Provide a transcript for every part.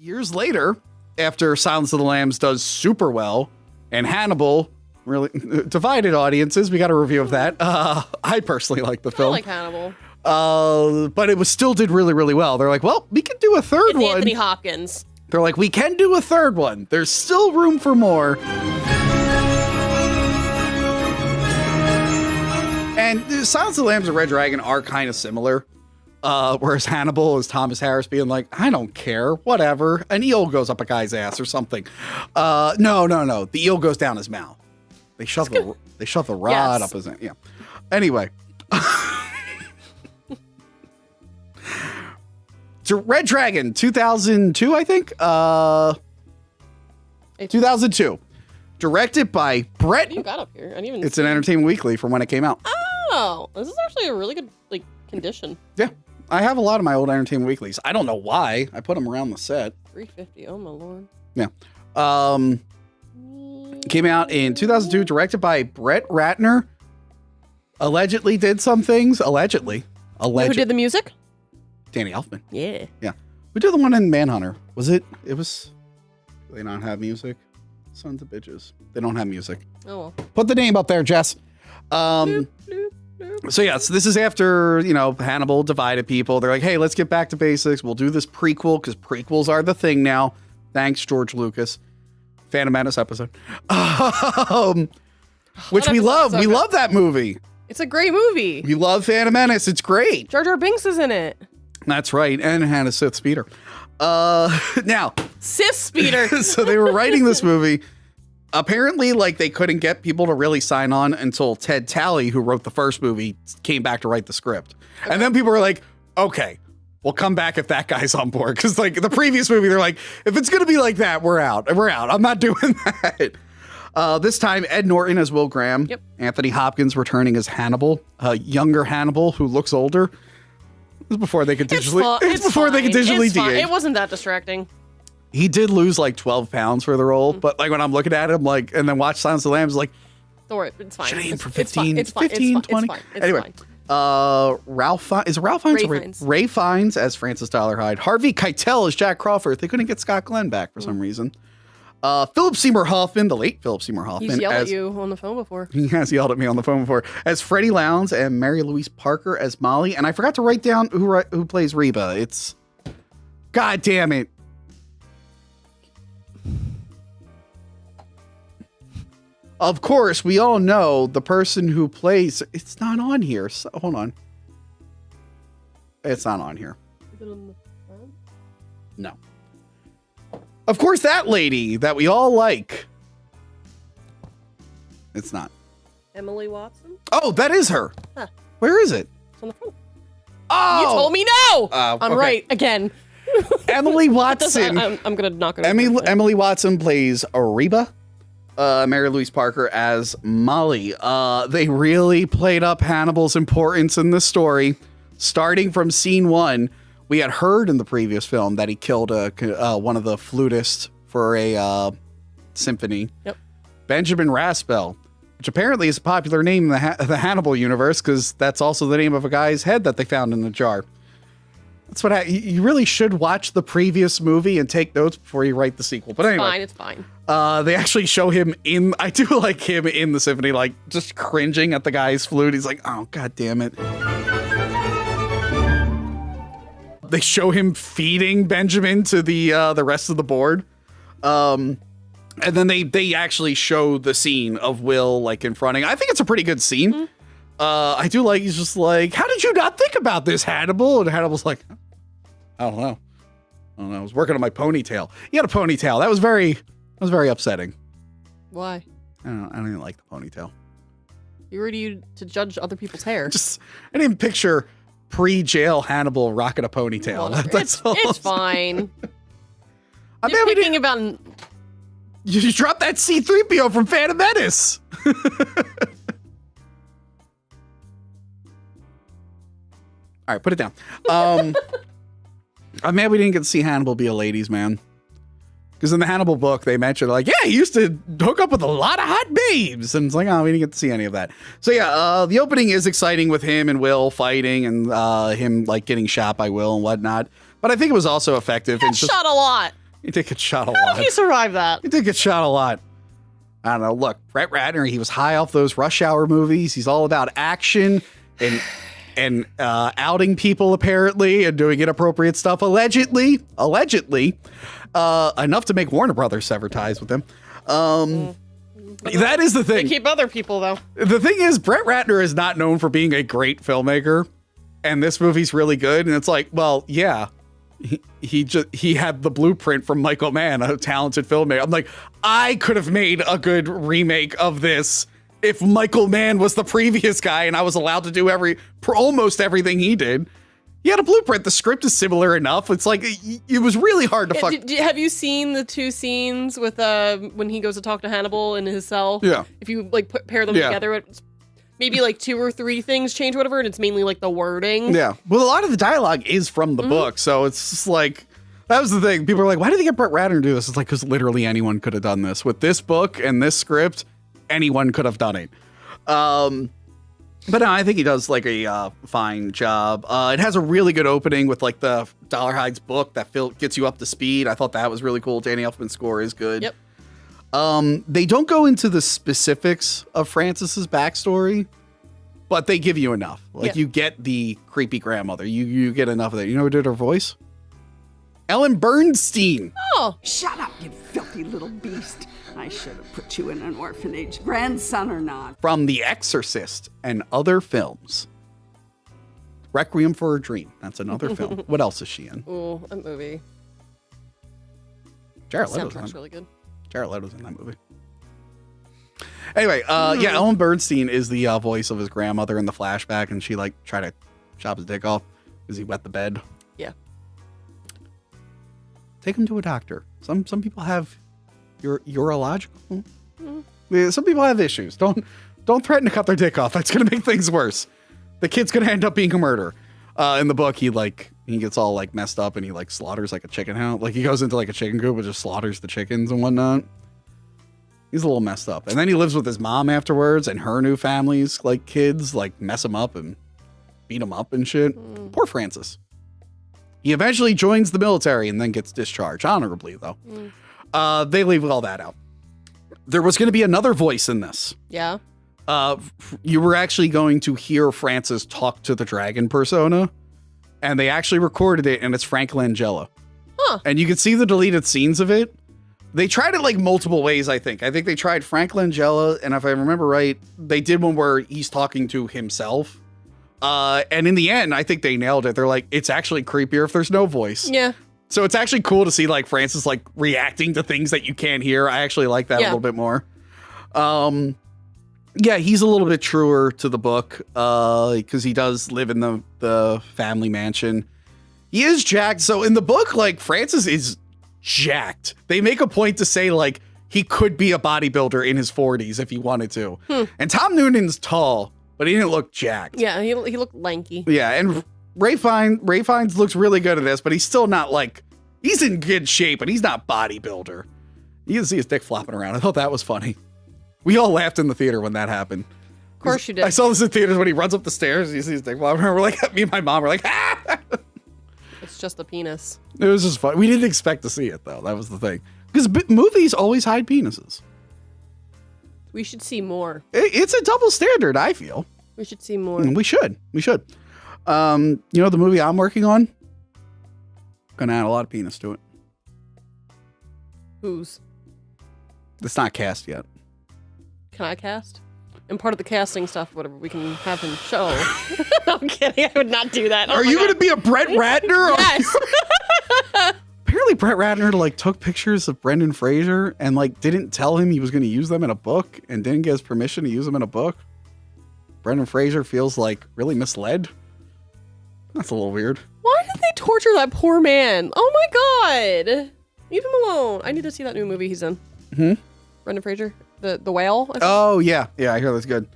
years later, after Silence of the Lambs does super well, and Hannibal really divided audiences, we got a review of that. I personally like the film. I like Hannibal. But it was still did really, really well. They're like, well, we can do a third one. Anthony Hopkins. They're like, we can do a third one. There's still room for more. And Silence of the Lambs and Red Dragon are kind of similar. Whereas Hannibal is Thomas Harris being like, I don't care, whatever. An eel goes up a guy's ass or something. No. The eel goes down his mouth. They shove the rod up his ass. Yeah. Anyway. So Red Dragon, 2002, I think. 2002. Directed by Brett. What do you got up here? I didn't even It's an Entertainment Weekly from when it came out. Oh, this is actually a really good condition. Yeah. I have a lot of my old Entertainment Weeklies. I don't know why. I put them around the set. $3.50. Oh my lord. Yeah. Came out in 2002, directed by Brett Ratner. Allegedly did some things. Allegedly. Who did the music? Danny Elfman. Yeah. Yeah. We did the one in Manhunter. It was... Do they not have music? Sons of bitches. They don't have music. Oh well. Put the name up there, Jess. So this is after, Hannibal divided people. They're like, hey, let's get back to basics. We'll do this prequel because prequels are the thing now. Thanks, George Lucas. Phantom Menace episode. Which we love. So we love that movie. It's a great movie. We love Phantom Menace. It's great. Jar Jar Binks is in it. That's right. And Hannah Sith Speeder. Now. Sith Speeder. So they were writing this movie. Apparently, they couldn't get people to really sign on until Ted Talley, who wrote the first movie, came back to write the script. Okay. And then people were like, okay, we'll come back if that guy's on board. Because the previous movie, they're like, if it's going to be like that, we're out. We're out. I'm not doing that. This time, Ed Norton as Will Graham. Yep. Anthony Hopkins returning as Hannibal, younger Hannibal who looks older. This is before they could digitally. It's before they could digitally de-age. It wasn't that distracting. He did lose 12 pounds for the role, but when I'm looking at him, and then watch Silence of the Lambs, don't worry, it's fine. Should I aim for 15, 15, 20? Anyway, Ralph Fiennes Ray Fiennes as Francis Dollarhide. Harvey Keitel as Jack Crawford. They couldn't get Scott Glenn back for some reason. Philip Seymour Hoffman, the late Philip Seymour Hoffman. He's yelled at you on the phone before. He has yelled at me on the phone before. As Freddie Lowndes and Mary Louise Parker as Molly. And I forgot to write down who plays Reba. It's... God damn it. Of course, we all know the person who plays... It's not on here. So, hold on. It's not on here. Is it on the phone? No. Of course, that lady that we all like. It's not. Emily Watson? Oh, that is her. Huh. Where is it? It's on the phone. Oh! You told me no! I'm okay. right, again. Emily Watson. I'm going to knock it over. Emily Watson plays Reba. Mary Louise Parker as Molly. They really played up Hannibal's importance in this story. Starting from scene 1, we had heard in the previous film that he killed one of the flutists for a symphony. Yep. Benjamin Raspel, which apparently is a popular name in the Hannibal universe because that's also the name of a guy's head that they found in the jar. That's what you really should watch the previous movie and take notes before you write the sequel. But anyway, it's fine. They actually show him I do like him in the symphony, just cringing at the guy's flute. He's like, oh, God damn it. They show him feeding Benjamin to the rest of the board. And then they actually show the scene of Will confronting. I think it's a pretty good scene. Mm-hmm. I do he's just like, how did you not think about this, Hannibal? And Hannibal's like, I don't know. I was working on my ponytail. He had a ponytail. That was very upsetting. Why? I don't even like the ponytail. You were to judge other people's hair. I didn't picture pre-jail Hannibal rocking a ponytail. It's fine. I'm thinking about... You dropped that C-3PO from Phantom Menace. All right, put it down. I'm mad we didn't get to see Hannibal be a ladies' man. Because in the Hannibal book, they mentioned, he used to hook up with a lot of hot babes. And it's we didn't get to see any of that. So yeah, the opening is exciting with him and Will fighting and him getting shot by Will and whatnot. But I think it was also effective. Shot a lot. He did get shot a How lot. did he survive that? He did get shot a lot. I don't know. Look, Brett Ratner, he was high off those Rush Hour movies. He's all about action and outing people, apparently, and doing inappropriate stuff, allegedly, enough to make Warner Brothers sever ties with him. That is the thing. They keep other people, though. The thing is, Brett Ratner is not known for being a great filmmaker, and this movie's really good. And it's like, well, yeah, he had the blueprint from Michael Mann, a talented filmmaker. I'm like, I could have made a good remake of this if Michael Mann was the previous guy and I was allowed to do almost everything he did. He had a blueprint. The script is similar enough. It's like, it was really hard to fuck. Have you seen the two scenes with when he goes to talk to Hannibal in his cell? Yeah. If you like pair them together, it's maybe like 2 or 3 things change, whatever, and it's mainly like the wording. Yeah. Well, a lot of the dialogue is from the book, so it's just like, that was the thing. People are like, why did they get Brett Ratner to do this? It's like, because literally anyone could have done this. With this book and this script, anyone could have done it. But no, I think he does like a fine job. It has a really good opening with like the Dollarhide's book that gets you up to speed. I thought that was really cool. Danny Elfman's score is good. Yep. They don't go into the specifics of Francis's backstory, but they give you enough. Like you get the creepy grandmother. You get enough of that. You know who did her voice? Ellen Bernstein. Oh. Shut up, you filthy little beast. I should have put you in an orphanage, grandson or not. From The Exorcist and other films. Requiem for a Dream. That's another film. What else is she in? Ooh, that movie. Jared Leto's Soundtrack's really good. Jared Leto's in that movie. Anyway, yeah, Ellen Bernstein is the voice of his grandmother in the flashback, and she like tried to chop his dick off because he wet the bed. Yeah. Take him to a doctor. Some people have urological. Yeah, some people have issues. Don't threaten to cut their dick off. That's gonna make things worse. The kid's gonna end up being a murderer. In the book, he gets all like messed up and he like slaughters like a chicken house. Like he goes into like a chicken coop and just slaughters the chickens and whatnot. He's a little messed up. And then he lives with his mom afterwards, and her new family's like kids like mess him up and beat him up and shit. Poor Francis. He eventually joins the military and then gets discharged honorably though. They leave all that out. There was going to be another voice in this. Yeah. You were actually going to hear Francis talk to the dragon persona, and they actually recorded it, and it's Frank Langella. Huh. And you can see the deleted scenes of it. They tried it like multiple ways, I think. I think they tried Frank Langella, and if I remember right, they did one where he's talking to himself. And in the end, I think they nailed it. They're like, it's actually creepier if there's no voice. Yeah. So it's actually cool to see like Francis like reacting to things that you can't hear. I actually like that a little bit more. Yeah, he's a little bit truer to the book because he does live in the family mansion. He is jacked. So in the book, like Francis is jacked. They make a point to say like he could be a bodybuilder in his 40s if he wanted to. And Tom Noonan's tall, but he didn't look jacked. Yeah, he looked lanky. Yeah, and Ray Fiennes looks really good at this, but he's still not like, he's in good shape, but he's not bodybuilder. You can see his dick flopping around. I thought that was funny. We all laughed in the theater when that happened. Of course you did. I saw this in theaters when he runs up the stairs and you see his dick flopping around. We're like, me and my mom were like, ah! It's just a penis. It was just fun. We didn't expect to see it though. That was the thing. Because movies always hide penises. We should see more. It's a double standard, I feel. We should see more. We should. You know the movie I'm working on? Gonna add a lot of penis to it. Whose? It's not cast yet. Can I cast? And part of the casting stuff, whatever, we can have him show. No, I'm kidding. I would not do that. Are you going to be a Brett Ratner? Yes. Apparently Brett Ratner like took pictures of Brendan Fraser and like didn't tell him he was going to use them in a book and didn't get his permission to use them in a book. Brendan Fraser feels like really misled. That's a little weird. Why did they torture that poor man? Oh my god. Leave him alone. I need to see that new movie he's in. Brendan Fraser? The Whale? I think. Oh, yeah. Yeah, I hear that's good.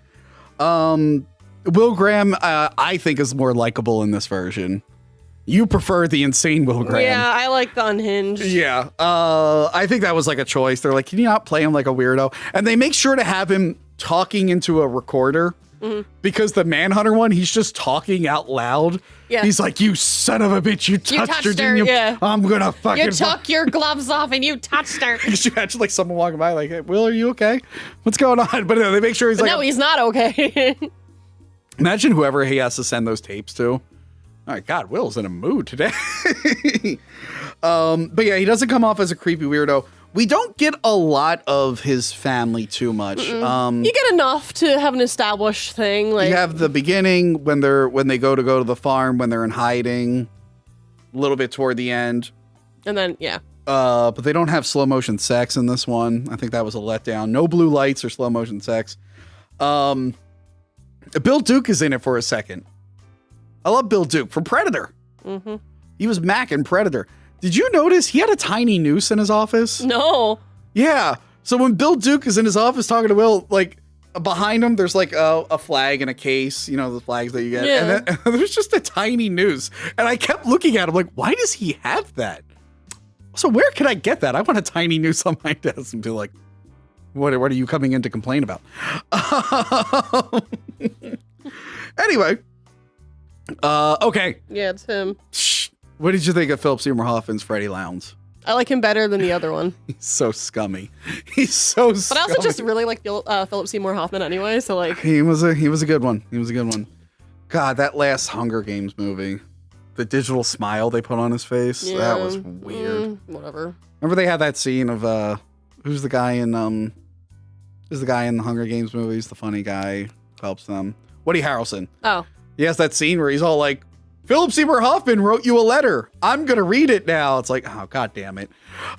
Will Graham, I think, is more likable in this version. You prefer the insane Will Graham. Yeah, I like the unhinged. Yeah. I think that was like a choice. They're like, can you not play him like a weirdo? And they make sure to have him talking into a recorder. because the Manhunter one, he's just talking out loud. Yeah. He's like, "You son of a bitch, you touched her, didn't you? yeah. I'm gonna fucking." You took your gloves off and you touched her. Could you imagine like someone walking by like, "Hey, Will, are you okay? What's going on?" But they make sure he's like, no, he's not okay. imagine whoever he has to send those tapes to. All right, God, Will's in a mood today. But yeah, he doesn't come off as a creepy weirdo. We don't get a lot of his family too much. You get enough to have an established thing. Like You have the beginning when they go to the farm, when they're in hiding, a little bit toward the end. And then, yeah. But they don't have slow motion sex in this one. I think that was a letdown. No blue lights or slow motion sex. Bill Duke is in it for a second. I love Bill Duke from Predator. He was Mac in Predator. Did you notice he had a tiny noose in his office? No. Yeah. So when Bill Duke is in his office talking to Will, like behind him, there's like a flag in a case, you know, the flags that you get. Yeah. And then, there's just a tiny noose. And I kept looking at him like, why does he have that? So where can I get that? I want a tiny noose on my desk and be like, what are you coming in to complain about? Anyway. Okay. Yeah, it's him. Shh. What did you think of Philip Seymour Hoffman's Freddie Lowndes? I like him better than the other one. He's so scummy. He's so scummy. But I also just really like Philip Seymour Hoffman anyway, so like... He was a good one. He was a good one. God, that last Hunger Games movie, the digital smile they put on his face, that was weird. Whatever. Remember they had that scene of who's the guy in the Hunger Games movies, the funny guy who helps them? Woody Harrelson. Oh. He has that scene where he's all like, Philip Seymour Hoffman wrote you a letter. I'm going to read it now. It's like, oh, God damn it.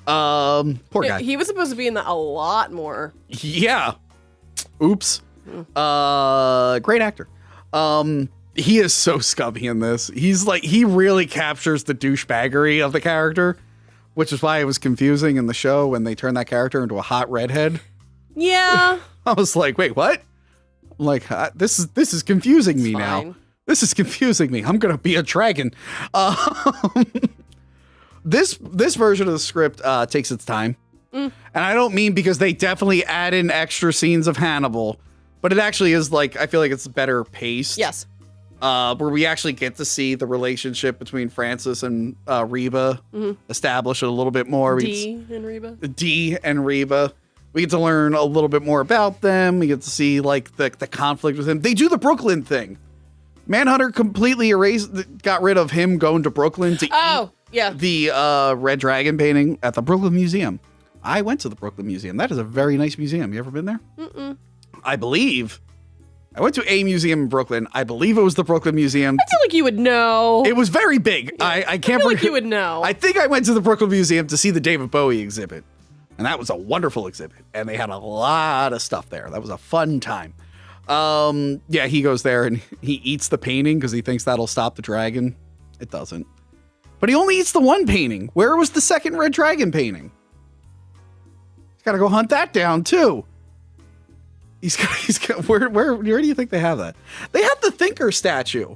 Poor guy. He was supposed to be in that a lot more. Yeah. Oops. Great actor. He is so scummy in this. He's like, he really captures the douchebaggery of the character, which is why it was confusing in the show when they turned that character into a hot redhead. Yeah. I was like, wait, what? I'm like, this is confusing me now. This is confusing me. I'm going to be a dragon. This version of the script takes its time. And I don't mean because they definitely add in extra scenes of Hannibal, but it actually is like, I feel like it's better paced. Yes. Where we actually get to see the relationship between Francis and Reba establish it a little bit more. Dee and Reba. We get to learn a little bit more about them. We get to see like the conflict with him. They do the Brooklyn thing. Manhunter completely got rid of him going to Brooklyn to eat the Red Dragon painting at the Brooklyn Museum. I went to the Brooklyn Museum. That is a very nice museum. You ever been there? Mm-mm. I went to a museum in Brooklyn. I believe it was the Brooklyn Museum. I feel like you would know. It was very big. I can't feel like you would know. I think I went to the Brooklyn Museum to see the David Bowie exhibit. And that was a wonderful exhibit. And they had a lot of stuff there. That was a fun time. Yeah, he goes there and he eats the painting because he thinks that'll stop the dragon. It doesn't. But he only eats the one painting. Where was the second Red Dragon painting? He's got to go hunt that down too. Where do you think they have that? They have the Thinker statue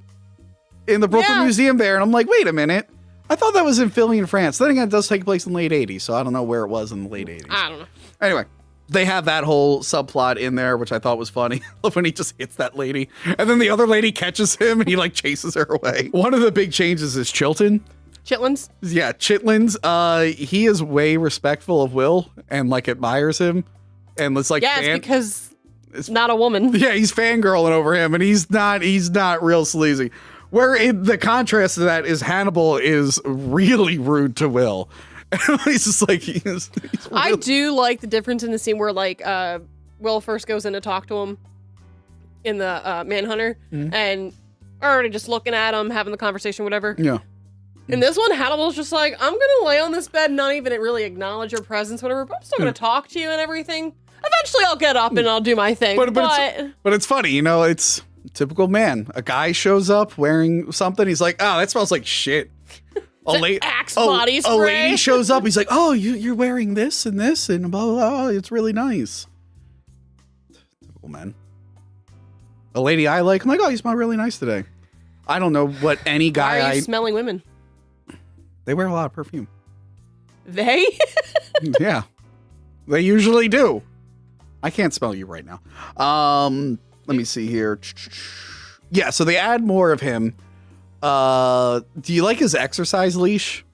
in the Brooklyn Museum there. And I'm like, wait a minute. I thought that was in Philly in France. Then again, it does take place in the late 80s. So I don't know where it was in the late 80s. I don't know. Anyway. They have that whole subplot in there, which I thought was funny. When he just hits that lady and then the other lady catches him and he like chases her away. One of the big changes is Chilton. Chitlins? Yeah, Chitlins. He is way respectful of Will and like admires him. And it's like, because it's not a woman. Yeah, he's fangirling over him and he's not real sleazy. Where the contrast to that is Hannibal is really rude to Will. He's just like, he's really... I do like the difference in the scene where like Will first goes in to talk to him in the Manhunter and already just looking at him, having the conversation, whatever. Yeah. In this one, Hannibal's just like, I'm gonna lay on this bed and not even really acknowledge your presence, whatever, but I'm still gonna talk to you and everything. Eventually I'll get up and I'll do my thing. But it's funny, you know, it's typical man. A guy shows up wearing something, he's like, oh, that smells like shit. Axe body spray. A lady shows up. He's like, "Oh, you're wearing this and this and blah blah blah. It's really nice." Typical man. A lady I like. I'm like, "Oh, you smell really nice today." I don't know what any guy. Why are you smelling women? They wear a lot of perfume. They? Yeah, they usually do. I can't smell you right now. let me see here. Yeah, so they add more of him. Do you like his exercise leash?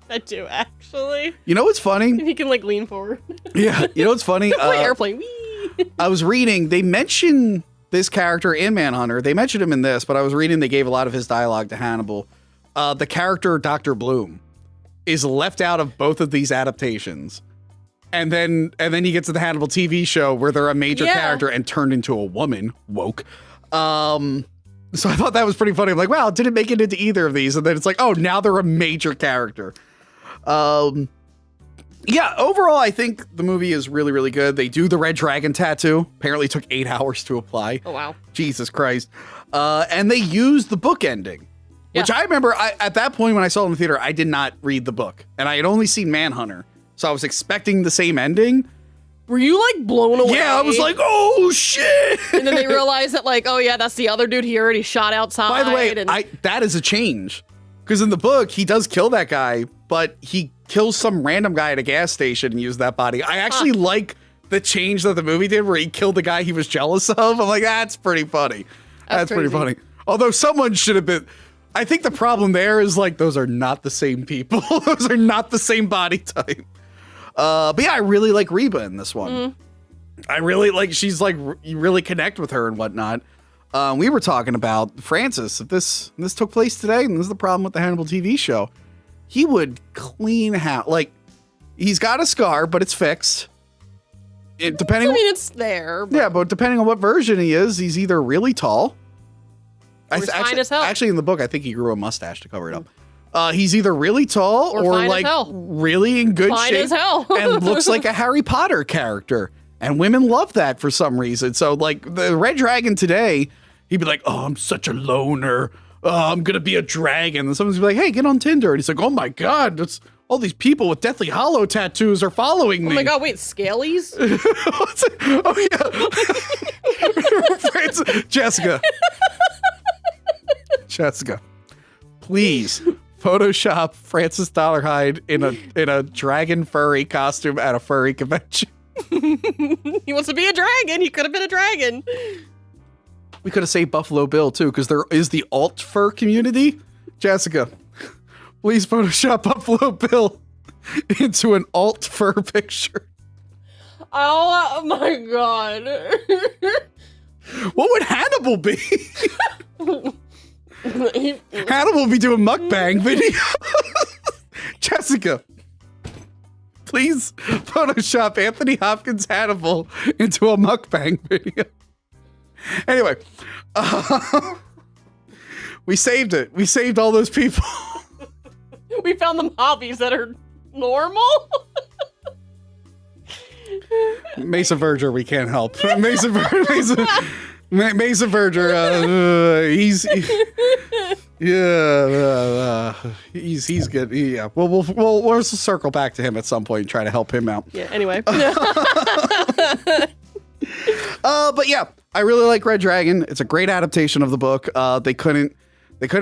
I do, actually. You know what's funny? He can, like, lean forward. Yeah, you know what's funny? Play airplane. Whee! I was reading, they mention this character in Manhunter. They mentioned him in this, but I was reading they gave a lot of his dialogue to Hannibal. The character Dr. Bloom is left out of both of these adaptations. And then you get to the Hannibal TV show where they're a major character and turned into a woman. Woke. So I thought that was pretty funny. I'm like, wow, it didn't make it into either of these. And then it's like, oh, now they're a major character. Yeah, overall, I think the movie is really, really good. They do the red dragon tattoo. Apparently took 8 hours to apply. Oh, wow. Jesus Christ. And they use the book ending, which I remember at that point when I saw it in the theater, I did not read the book. And I had only seen Manhunter. So I was expecting the same ending. Were you, like, blown away? Yeah, I was like, oh, shit. And then they realized that, like, oh, yeah, that's the other dude he already shot outside. By the way, that is a change. Because in the book, he does kill that guy, but he kills some random guy at a gas station and uses that body. I actually like the change that the movie did where he killed the guy he was jealous of. I'm like, that's pretty funny. That's pretty funny. Although someone should have been... I think the problem there is, like, those are not the same people. Those are not the same body type. But yeah, I really like Reba in this one. I really like, she's like, you really connect with her and whatnot. We were talking about Francis. If this took place today, and this is the problem with the Hannibal TV show, he would clean house. Like, he's got a scar, but it's fixed. Depending. I mean, it's there. But yeah, but depending on what version he is, he's either really tall. He's fine as hell. Actually, in the book, I think he grew a mustache to cover it up. He's either really tall or like really in good fine shape as hell. and looks like a Harry Potter character. And women love that for some reason. So like the Red Dragon today, he'd be like, oh, I'm such a loner. Oh, I'm going to be a dragon. And someone's be like, hey, get on Tinder. And he's like, oh my God, that's all these people with Deathly Hollow tattoos are following me. Oh my God, wait, Scalies? Oh yeah. Jessica, please Photoshop Francis Dollarhide in a dragon furry costume at a furry convention. He wants to be a dragon. He could have been a dragon. We could have saved Buffalo Bill too, because there is the alt fur community. Jessica, please Photoshop Buffalo Bill into an alt fur picture. Oh my God. What would Hannibal be? Hannibal would be doing mukbang video. Jessica, please Photoshop Anthony Hopkins Hannibal into a mukbang video. Anyway, we saved it. We saved all those people. We found them hobbies that are normal. Mesa Verger, we can't help. Mesa Verger, he's good. Yeah, we'll circle back to him at some point and try to help him out. Yeah. Anyway. But yeah, I really like Red Dragon. It's a great adaptation of the book. They couldn't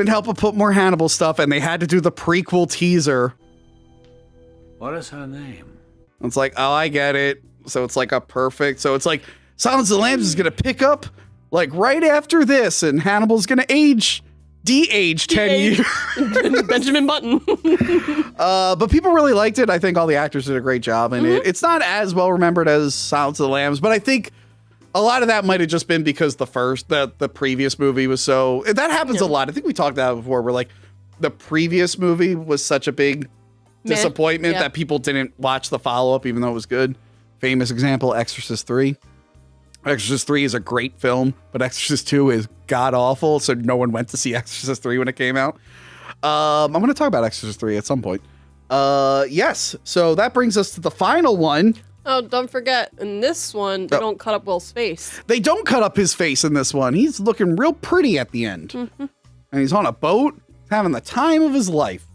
help but put more Hannibal stuff, and they had to do the prequel teaser. What is her name? It's like, oh, I get it. So it's like a perfect. So it's like Silence of the Lambs is gonna pick up like right after this, and Hannibal's gonna de-age 10 years. Benjamin Button. But people really liked it. I think all the actors did a great job in it. It's not as well remembered as Silence of the Lambs, but I think a lot of that might have just been because the previous movie was so. That happens a lot. I think we talked about it before. Where like the previous movie was such a big disappointment that people didn't watch the follow-up, even though it was good. Famous example: Exorcist 3. Exorcist 3 is a great film, but Exorcist 2 is god-awful, so no one went to see Exorcist 3 when it came out. I'm going to talk about Exorcist 3 at some point. Yes, so that brings us to the final one. Oh, don't forget, in this one, they don't cut up Will's face. They don't cut up his face in this one. He's looking real pretty at the end. And he's on a boat, having the time of his life.